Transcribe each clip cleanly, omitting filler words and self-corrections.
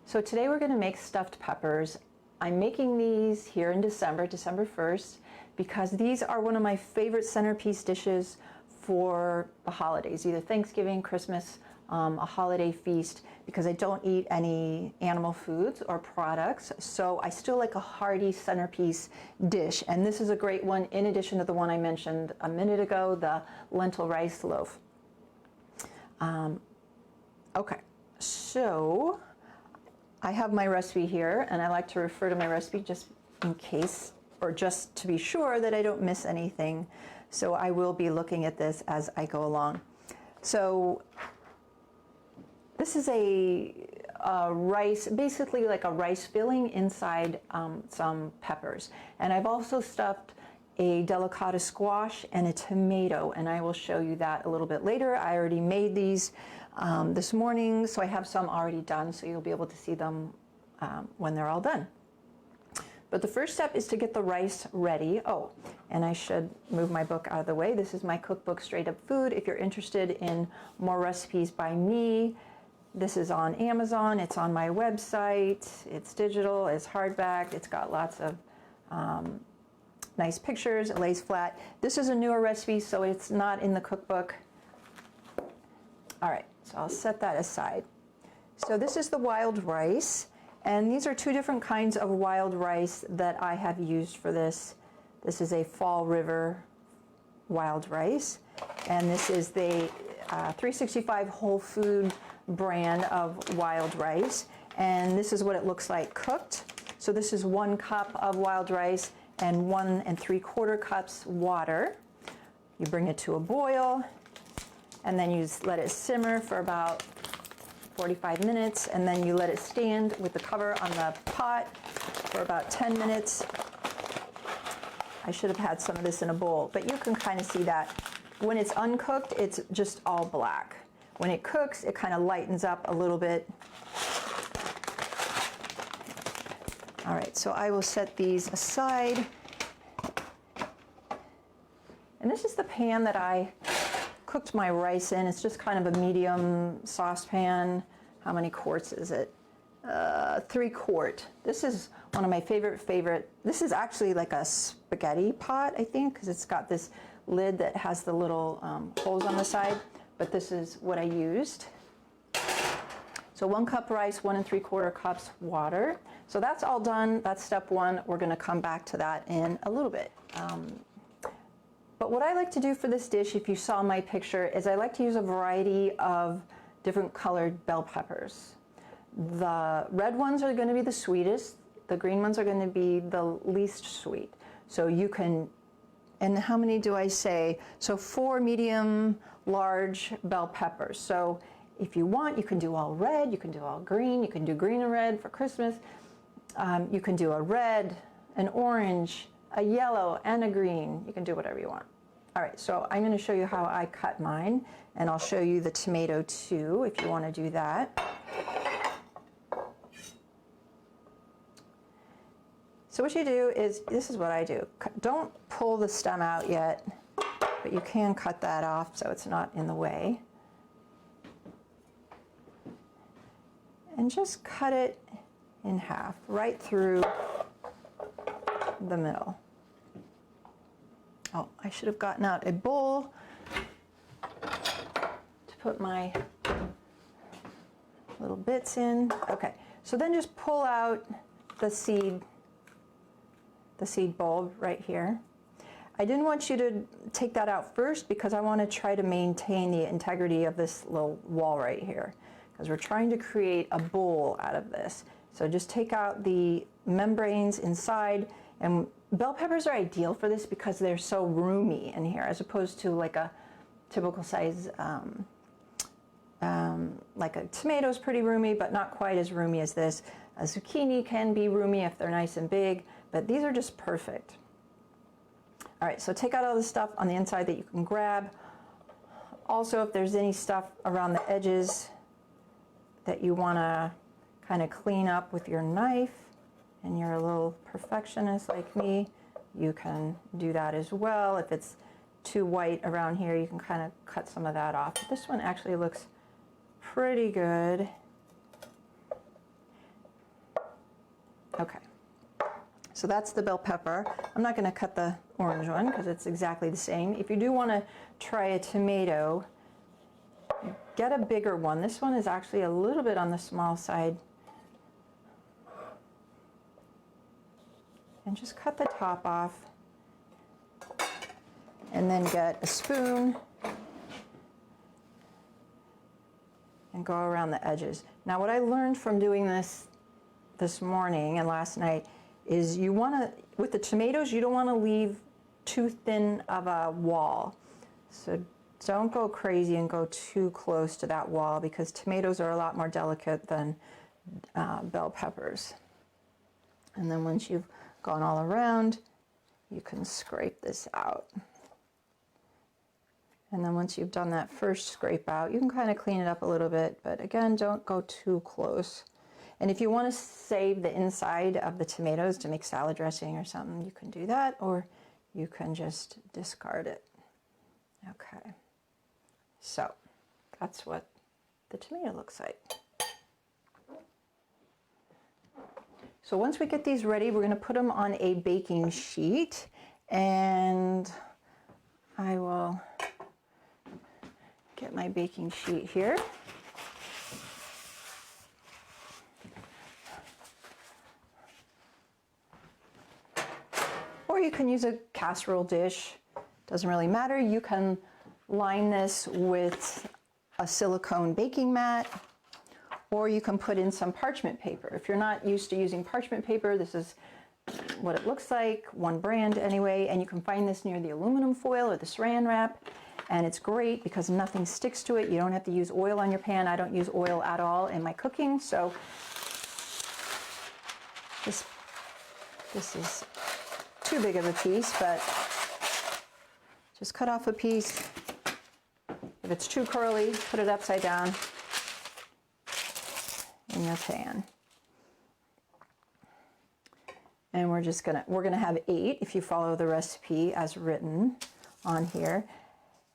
So today we're going to make stuffed peppers. I'm making these here in December 1st, because these are one of my favorite centerpiece dishes for the holidays, either Thanksgiving, Christmas, a holiday feast, because I don't eat any animal foods or products, so I still like a hearty centerpiece dish, and this is a great one in addition to the one I mentioned a minute ago, the lentil rice loaf. Okay, so I have my recipe here, and I like to refer to my recipe just in case, or just to be sure that I don't miss anything. So I will be looking at this as I go along. So this is a rice, basically like a rice filling inside some peppers. And I've also stuffed a delicata squash and a tomato, and I will show you that a little bit later. I already made these this morning, so I have some already done, so you'll be able to see them when they're all done. But the first step is to get the rice ready. Oh, and I should move my book out of the way. This is my cookbook, Straight Up Food. If you're interested in more recipes by me, this is on Amazon, it's on my website, it's digital, it's hardback, it's got lots of nice pictures, it lays flat. This is a newer recipe, so it's not in the cookbook. All right, so I'll set that aside. So this is the wild rice, and these are two different kinds of wild rice that I have used for this. This is a Fall River wild rice, and this is the 365 whole food brand of wild rice, and this is what it looks like cooked. So this is 1 cup of wild rice and 1 3/4 cups water. You bring it to a boil, and then you let it simmer for about 45 minutes, and then you let it stand with the cover on the pot for about 10 minutes. I should have had some of this in a bowl, but you can kind of see that. When it's uncooked, it's just all black. When it cooks, it kind of lightens up a little bit. All right, so I will set these aside. And this is the pan that I cooked my rice in. It's just kind of a medium saucepan. How many quarts is it? 3 quart. This is one of my favorite. This is actually like a spaghetti pot, I think, because it's got this lid that has the little holes on the side, but this is what I used. So 1 cup rice, 1 3/4 cups water. So that's all done. That's step 1. We're going to come back to that in a little bit. But what I like to do for this dish, if you saw my picture, is I like to use a variety of different colored bell peppers. The red ones are going to be the sweetest. The green ones are going to be the least sweet. So you can, and how many do I say? So 4 medium large bell peppers. So if you want, you can do all red, you can do all green, you can do green and red for Christmas. You can do a red, an orange, a yellow, and a green. You can do whatever you want. All right, so I'm going to show you how I cut mine, and I'll show you the tomato too if you want to do that. So what you do is, this is what I do. Don't pull the stem out yet, but you can cut that off so it's not in the way. And just cut it in half, right through the middle. Oh, I should have gotten out a bowl to put my little bits in. Okay, so then just pull out the seed bulb right here. I didn't want you to take that out first because I want to try to maintain the integrity of this little wall right here, because we're trying to create a bowl out of this. So just take out the membranes inside, and bell peppers are ideal for this because they're so roomy in here, as opposed to like a typical size, like a tomato's pretty roomy, but not quite as roomy as this. A zucchini can be roomy if they're nice and big, but these are just perfect. All right, so take out all the stuff on the inside that you can grab. Also, if there's any stuff around the edges that you want to kind of clean up with your knife, and you're a little perfectionist like me, you can do that as well. If it's too white around here, you can kind of cut some of that off. This one actually looks pretty good. Okay, so that's the bell pepper. I'm not going to cut the orange one because it's exactly the same. If you do want to try a tomato, get a bigger one. This one is actually a little bit on the small side. And just cut the top off. And then get a spoon and go around the edges. Now what I learned from doing this morning and last night is you want to, with the tomatoes, you don't want to leave too thin of a wall. So don't go crazy and go too close to that wall because tomatoes are a lot more delicate than bell peppers. And then once you've gone all around, you can scrape this out. And then once you've done that first scrape out, you can kind of clean it up a little bit, but again, don't go too close. And if you want to save the inside of the tomatoes to make salad dressing or something, you can do that, or you can just discard it. Okay, so that's what the tomato looks like. So once we get these ready, we're going to put them on a baking sheet, and I will get my baking sheet here. Or you can use a casserole dish, doesn't really matter. You can line this with a silicone baking mat, or you can put in some parchment paper. If you're not used to using parchment paper, this is what it looks like, one brand anyway, and you can find this near the aluminum foil or the saran wrap, and it's great because nothing sticks to it. You don't have to use oil on your pan. I don't use oil at all in my cooking, so this is too big of a piece, but just cut off a piece. If it's too curly, put it upside down in your pan. And we're gonna have 8 if you follow the recipe as written on here.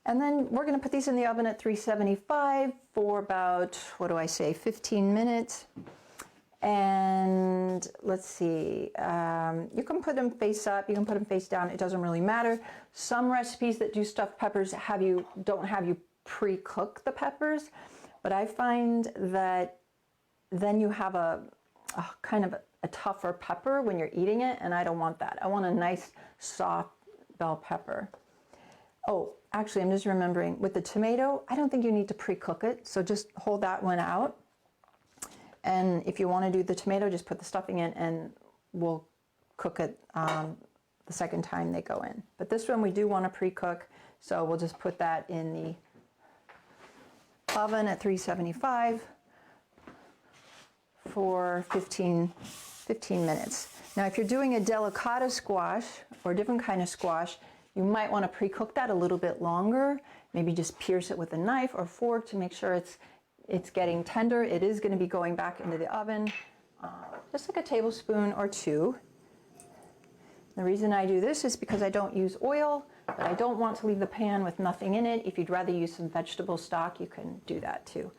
And then we're gonna put these in the oven at 375 for about, 15 minutes. And let's see, you can put them face up, you can put them face down, it doesn't really matter. Some recipes that do stuffed peppers don't have you pre-cook the peppers, but I find that then you have a kind of a tougher pepper when you're eating it, and I don't want that. I want a nice, soft bell pepper. Oh, actually, I'm just remembering, with the tomato, I don't think you need to pre-cook it, so just hold that one out. And if you want to do the tomato, just put the stuffing in and we'll cook it the second time they go in. But this one we do want to pre-cook, so we'll just put that in the oven at 375 for 15 minutes. Now if you're doing a delicata squash or a different kind of squash, you might want to pre-cook that a little bit longer. Maybe just pierce it with a knife or fork to make sure it's getting tender. It is going to be going back into the oven, just like a tablespoon or 2. The reason I do this is because I don't use oil, but I don't want to leave the pan with nothing in it. If you'd rather use some vegetable stock, you can do that too.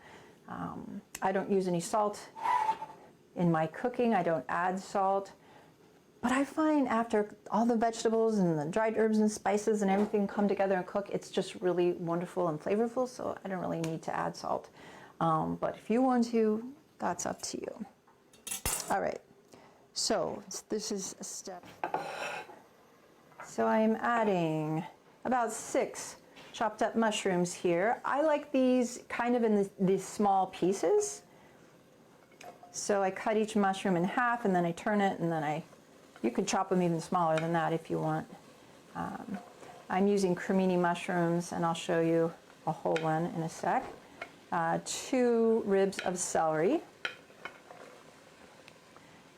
I don't use any salt in my cooking. I don't add salt. But I find after all the vegetables and the dried herbs and spices and everything come together and cook, it's just really wonderful and flavorful, so I don't really need to add salt. But if you want to, that's up to you. All right, so this is a step. So I'm adding about 6 chopped up mushrooms here. I like these kind of in these small pieces. So I cut each mushroom in half and then I turn it, and then you could chop them even smaller than that if you want. I'm using cremini mushrooms, and I'll show you a whole one in a sec. 2 ribs of celery.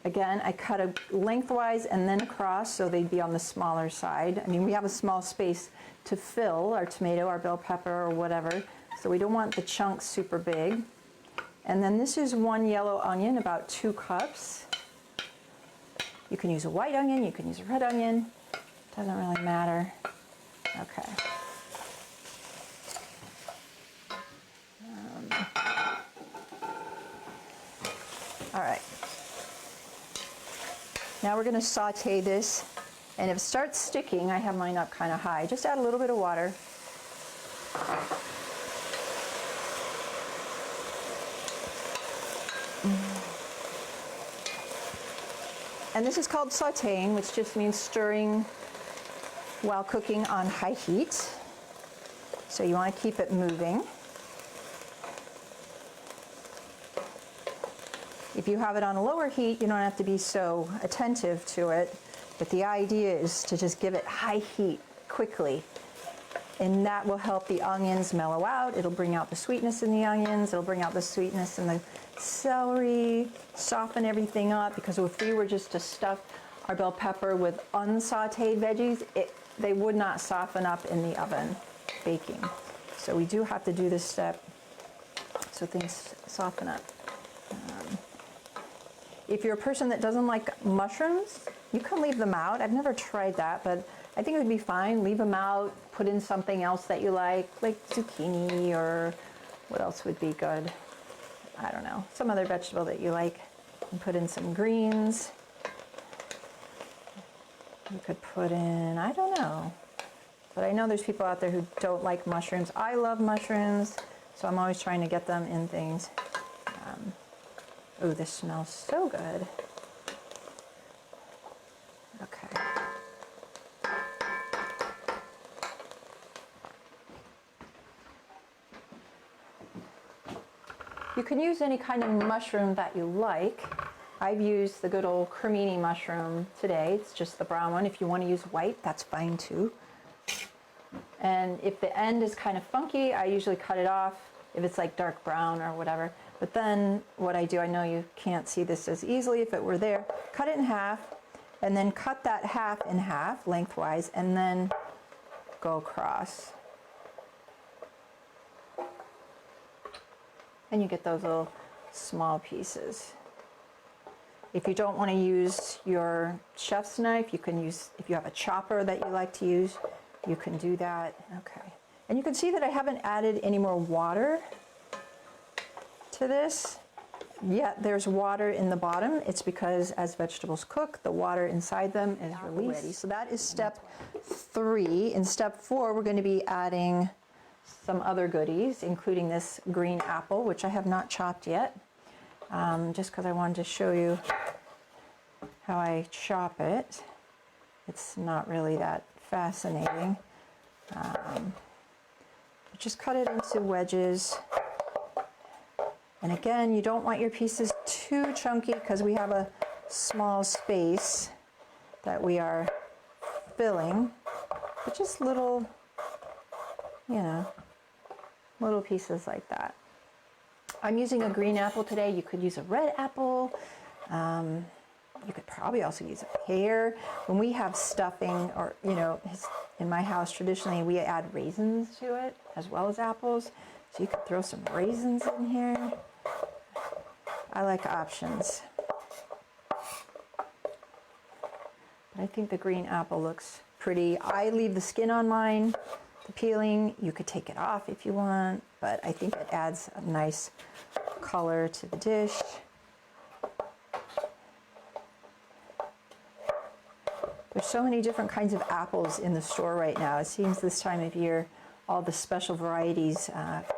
Again, I cut it lengthwise and then across so they'd be on the smaller side. I mean, we have a small space to fill our tomato, our bell pepper, or whatever, so we don't want the chunks super big. And then this is 1 yellow onion, about 2 cups. You can use a white onion, you can use a red onion, doesn't really matter. Okay. All right. Now we're going to saute this, and if it starts sticking, I have mine up kind of high. Just add a little bit of water. And this is called sautéing, which just means stirring while cooking on high heat. So you want to keep it moving. If you have it on a lower heat, you don't have to be so attentive to it, but the idea is to just give it high heat quickly, and that will help the onions mellow out. It'll bring out the sweetness in the onions, it'll bring out the sweetness in the celery, soften everything up, because if we were just to stuff our bell pepper with unsauteed veggies, they would not soften up in the oven baking. So we do have to do this step so things soften up. If you're a person that doesn't like mushrooms, you can leave them out. I've never tried that, but I think it would be fine. Leave them out, put in something else that you like zucchini, or what else would be good? I don't know, some other vegetable that you like. And put in some greens. You could put in, I don't know. But I know there's people out there who don't like mushrooms. I love mushrooms, so I'm always trying to get them in things. Oh, this smells so good. Okay. You can use any kind of mushroom that you like. I've used the good old cremini mushroom today. It's just the brown one. If you want to use white, that's fine too. And if the end is kind of funky, I usually cut it off if it's like dark brown or whatever. But then what I do, I know you can't see this as easily if it were there, cut it in half, and then cut that half in half lengthwise, and then go across. And you get those little small pieces. If you don't want to use your chef's knife, you can use, if you have a chopper that you like to use, you can do that. Okay. And you can see that I haven't added any more water to this. Yet there's water in the bottom. It's because as vegetables cook, the water inside them is released. So that is step 3. In step 4, we're going to be adding some other goodies, including this green apple, which I have not chopped yet, just because I wanted to show you how I chop it. It's not really that fascinating. Just cut it into wedges. And again, you don't want your pieces too chunky because we have a small space that we are filling, but just little, you know, little pieces like that. I'm using a green apple today. You could use a red apple. You could probably also use a pear. When we have stuffing, or, you know, in my house traditionally we add raisins to it as well as apples. So you could throw some raisins in here. I like options. But I think the green apple looks pretty. I leave the skin on mine, the peeling. You could take it off if you want, but I think it adds a nice color to the dish. There's so many different kinds of apples in the store right now. It seems this time of year all the special varieties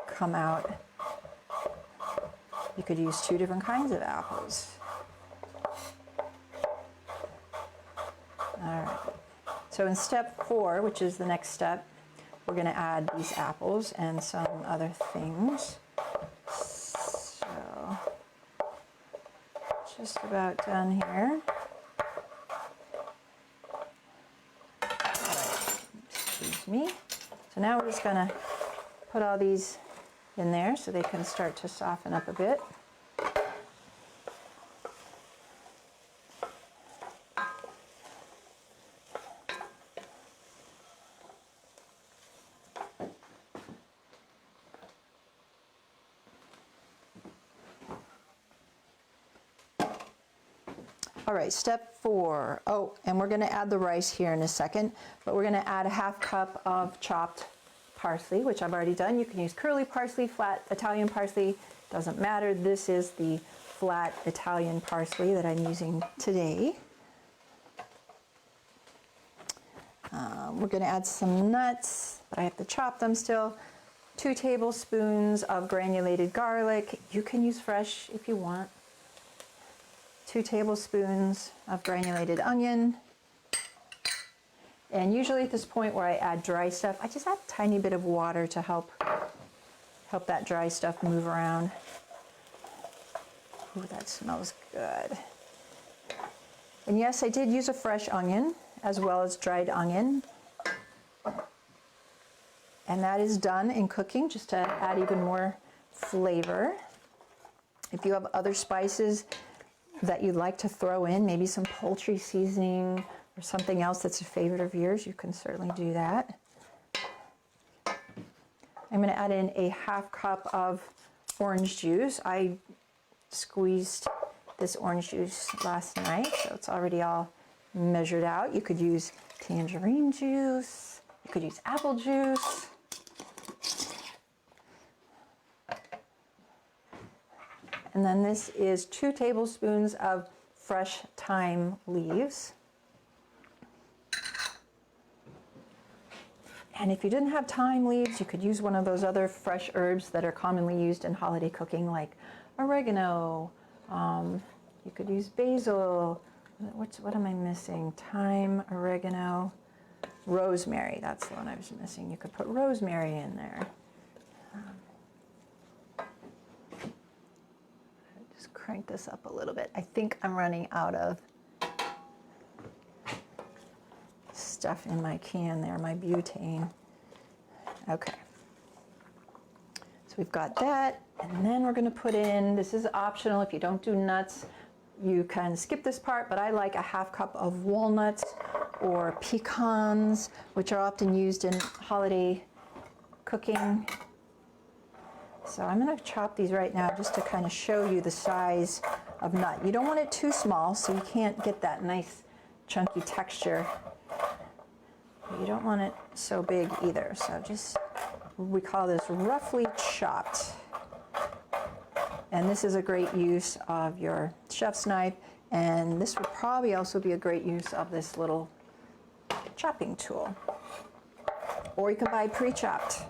come out. You could use 2 different kinds of apples. All right. So in step 4, which is the next step, we're going to add these apples and some other things. So just about done here. All right. Excuse me. So now we're just going to put all these in there so they can start to soften up a bit. All right, step 4. Oh, and we're going to add the rice here in a second, but we're going to add a 1/2 cup of chopped parsley, which I've already done. You can use curly parsley, flat Italian parsley, doesn't matter. This is the flat Italian parsley that I'm using today. We're going to add some nuts, but I have to chop them still. 2 tablespoons of granulated garlic. You can use fresh if you want. 2 tablespoons of granulated onion. And usually at this point where I add dry stuff, I just add a tiny bit of water to help that dry stuff move around. Ooh, that smells good. And yes, I did use a fresh onion as well as dried onion. And that is done in cooking just to add even more flavor. If you have other spices that you'd like to throw in, maybe some poultry seasoning or something else that's a favorite of yours, you can certainly do that. I'm going to add in a 1/2 cup of orange juice. I squeezed this orange juice last night, so it's already all measured out. You could use tangerine juice, you could use apple juice. And then this is 2 tablespoons of fresh thyme leaves. And if you didn't have thyme leaves, you could use one of those other fresh herbs that are commonly used in holiday cooking, like oregano. You could use basil. What am I missing? Thyme, oregano, rosemary. That's the one I was missing. You could put rosemary in there. Just crank this up a little bit. I think I'm running out of stuff in my can there, my butane. Okay. So we've got that, and then we're going to put in, this is optional, if you don't do nuts, you can skip this part, but I like a 1/2 cup of walnuts or pecans, which are often used in holiday cooking. So I'm going to chop these right now just to kind of show you the size of nut. You don't want it too small, so you can't get that nice chunky texture. You don't want it so big either, so just, we call this roughly chopped. And this is a great use of your chef's knife, and this would probably also be a great use of this little chopping tool. Or you can buy pre-chopped.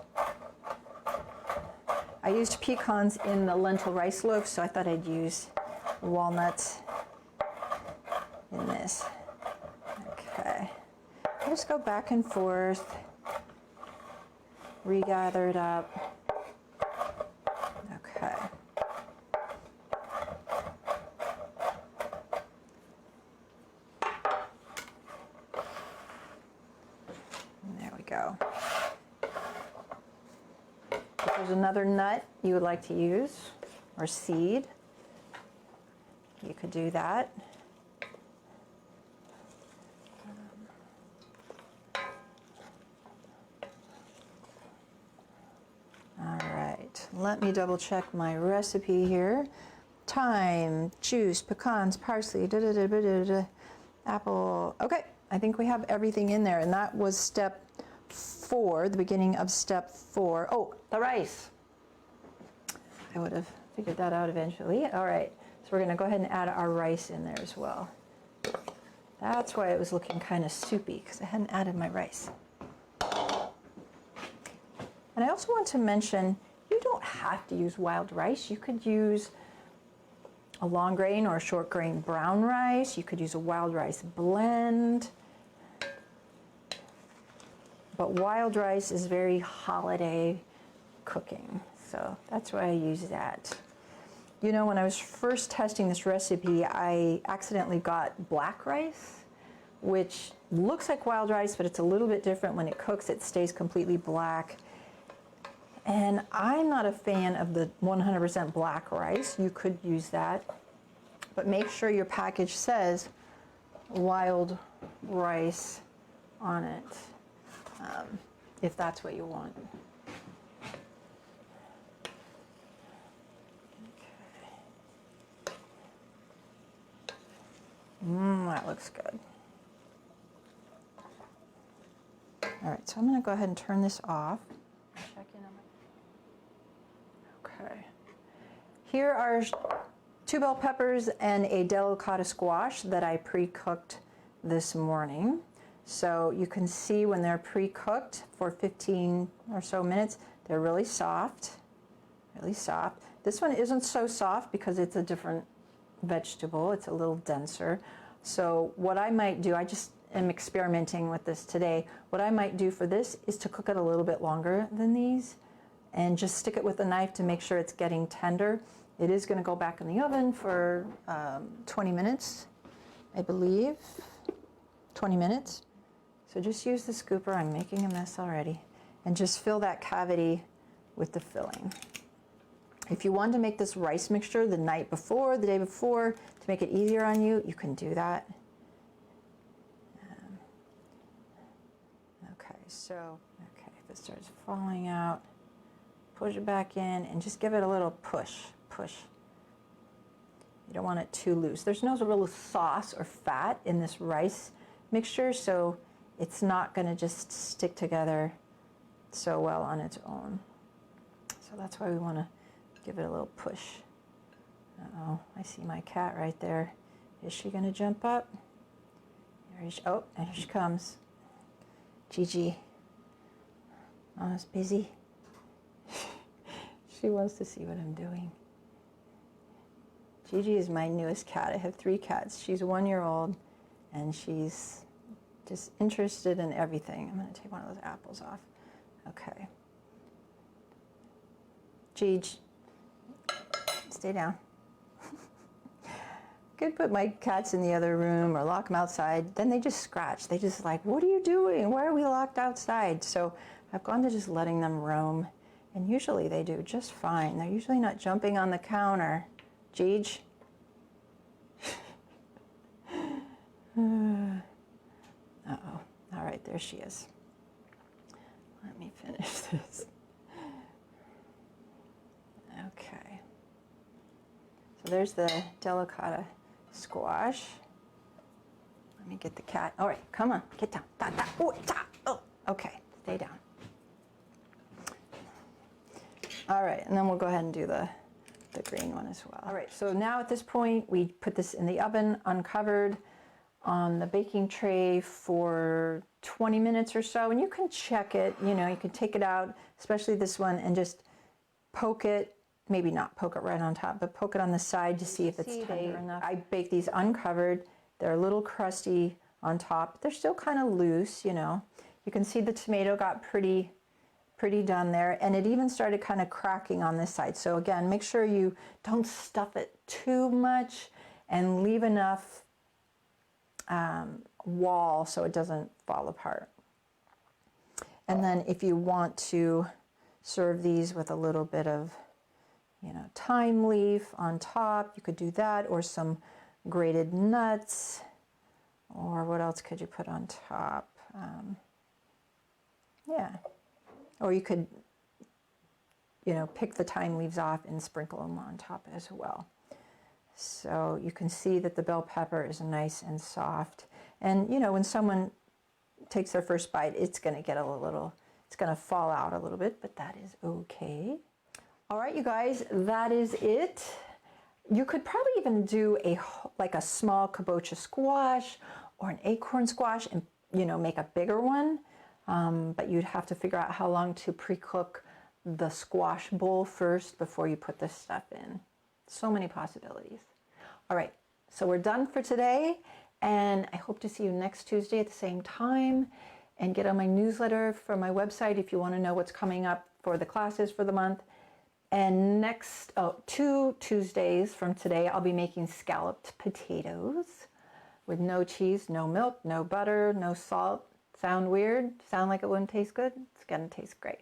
I used pecans in the lentil rice loaf, so I thought I'd use walnuts in this. Okay. I'll just go back and forth, regather it up. Okay. There we go. If there's another nut you would like to use, or seed, you could do that. Let me double check my recipe here. Thyme, juice, pecans, parsley, apple. Okay, I think we have everything in there, and that was step 4, the beginning of step 4. Oh, the rice. I would have figured that out eventually. All right, so we're going to go ahead and add our rice in there as well. That's why it was looking kind of soupy, because I hadn't added my rice. And I also want to mention, you don't have to use wild rice. You could use a long grain or a short grain brown rice. You could use a wild rice blend. But wild rice is very holiday cooking, so that's why I use that. You know, when I was first testing this recipe, I accidentally got black rice, which looks like wild rice, but it's a little bit different. When it cooks, it stays completely black. And I'm not a fan of the 100% black rice. You could use that, but make sure your package says wild rice on it, if that's what you want. Okay. That looks good. All right, so I'm going to go ahead and turn this off. Check in on my... Okay. Here are 2 bell peppers and a delicata squash that I pre-cooked this morning. So you can see when they're pre-cooked for 15 or so minutes, they're really soft, really soft. This one isn't so soft because it's a different vegetable. It's a little denser. So what I might do, I just am experimenting with this today. What I might do for this is to cook it a little bit longer than these and just stick it with a knife to make sure it's getting tender. It is going to go back in the oven for 20 minutes, I believe. 20 minutes. So just use the scooper. I'm making a mess already. And just fill that cavity with the filling. If you want to make this rice mixture the night before, the day before, to make it easier on you, you can do that. Okay, if it starts falling out, push it back in and just give it a little push. You don't want it too loose. There's no real sauce or fat in this rice mixture, so it's not going to just stick together so well on its own. So that's why we want to give it a little push. Uh-oh, I see my cat right there. Is she going to jump up? Oh, and here she comes. Gigi. Mama's busy. She wants to see what I'm doing. Gigi is my newest cat. I have 3 cats. She's 1 year old, and she's just interested in everything. I'm going to take one of those apples off. Okay. Gigi, stay down. Could put my cats in the other room or lock them outside. Then they just scratch. They just like, what are you doing? Why are we locked outside? So I've gone to just letting them roam. And usually they do just fine. They're usually not jumping on the counter. Gigi. Uh-oh. All right, there she is. Let me finish this. Okay. So there's the delicata squash. Let me get the cat. All right, come on, get down. Da, da. Oh, da. Oh, okay, stay down. All right, and then we'll go ahead and do the green one as well. All right, so now at this point, we put this in the oven, uncovered, on the baking tray for 20 minutes or so, and you can check it, you know, you can take it out, especially this one, and just poke it, maybe not poke it right on top, but poke it on the side to see if it's tender enough. I bake these uncovered. They're a little crusty on top. They're still kind of loose, you know. You can see the tomato got pretty done there, and it even started kind of cracking on this side. So again, make sure you don't stuff it too much and leave enough wall so it doesn't fall apart. And then if you want to serve these with a little bit of, you know, thyme leaf on top, you could do that, or some grated nuts, or what else could you put on top? Yeah, or you could, you know, pick the thyme leaves off and sprinkle them on top as well. So you can see that the bell pepper is nice and soft. And, you know, when someone takes their first bite, it's going to get a little, it's going to fall out a little bit, but that is okay. All right, you guys, that is it. You could probably even do like a small kabocha squash or an acorn squash and, you know, make a bigger one. But you'd have to figure out how long to pre-cook the squash bowl first before you put this stuff in. So many possibilities. All right, so we're done for today, and I hope to see you next Tuesday at the same time, and get on my newsletter from my website if you want to know what's coming up for the classes for the month. And next, 2 Tuesdays from today, I'll be making scalloped potatoes with no cheese, no milk, no butter, no salt. Sound weird? Sound like it wouldn't taste good? It's gonna taste great.